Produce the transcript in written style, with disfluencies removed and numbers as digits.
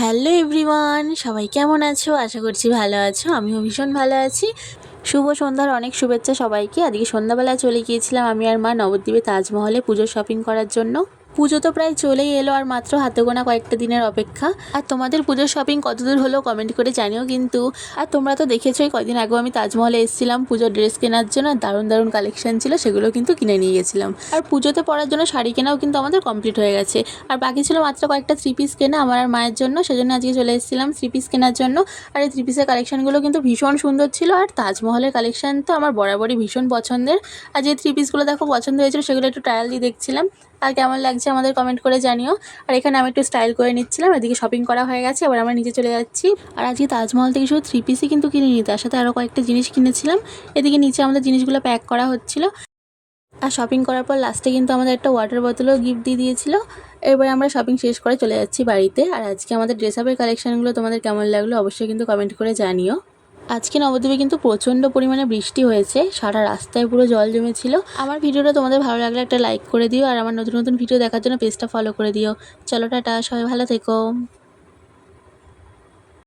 Hello everyone, সবাই কেমন আছো? আশা করছি ভালো আছো। আমিও ভীষণ ভালো আছি। শুভ সন্ধ্যার অনেক শুভেচ্ছা সবাইকে। আজকে সন্ধ্যাবেলায় চলে গিয়েছিলাম আমি আর মা নবদ্বীপে তাজমহলে পুজোর শপিং করার জন্য। পুজো তো প্রায় চলেই এলো, আর মাত্র হাতে গোনা কয়েকটা দিনের অপেক্ষা। আর তোমাদের পুজোর শপিং কতদূর হলো কমেন্ট করে জানিও কিন্তু। আর তোমরা তো দেখেছোই, কয়দিন আগেও আমি তাজমহলে এসেছিলাম পুজোর ড্রেস কেনার জন্য। দারুণ দারুণ কালেকশন ছিল, সেগুলো কিন্তু কিনে নিয়ে গেছিলাম। আর পুজোতে পরার জন্য শাড়ি কেনাও কিন্তু আমাদের কমপ্লিট হয়ে গেছে। আর বাকি ছিল মাত্র কয়েকটা থ্রি পিস কেনা আমার আর মায়ের জন্য, সেজন্য আজকে চলে এসেছিলাম থ্রি পিস কেনার জন্য। আর এই থ্রি পিসের কালেকশনগুলো কিন্তু ভীষণ সুন্দর ছিল। আর তাজমহলের কালেকশন তো আমার বরাবরই ভীষণ পছন্দের। আর যে থ্রি পিসগুলো দেখো পছন্দ হয়েছিল, সেগুলো একটু ট্রায়াল দিয়ে দেখছিলাম। আর কেমন লাগছে আমাদের কমেন্ট করে জানিও। আর এখানে আমি একটু স্টাইল করে নিচ্ছিলাম। এদিকে শপিং করা হয়ে গেছে, এবার আমরা নিচে চলে যাচ্ছি। আর আজকে তাজমহল থেকে শুধু থ্রি পিসই কিন্তু কিনিনি, তার সাথে আরও কয়েকটা জিনিস কিনেছিলাম। এদিকে নিচে আমাদের জিনিসগুলো প্যাক করা হচ্ছিল। আর শপিং করার পর লাস্টে কিন্তু আমাদের একটা ওয়াটার বোতলও গিফট দিয়ে দিয়েছিল। এবার আমরা শপিং শেষ করে চলে যাচ্ছি বাড়িতে। আর আজকে আমাদের ড্রেস আপের কালেকশানগুলো তোমাদের কেমন লাগলো অবশ্যই কিন্তু কমেন্ট করে জানিও। আজকে নবদ্বীপে কিন্তু প্রচণ্ড পরিমাণে বৃষ্টি হয়েছে, সারা রাস্তায় পুরো জল জমেছিল। আমার ভিডিওটা তোমাদের ভালো লাগলে একটা লাইক করে দিও, আর আমার নতুন নতুন ভিডিও দেখার জন্য পেজটা ফলো করে দিও। চলো টাটা, সবাই ভালো থেকো।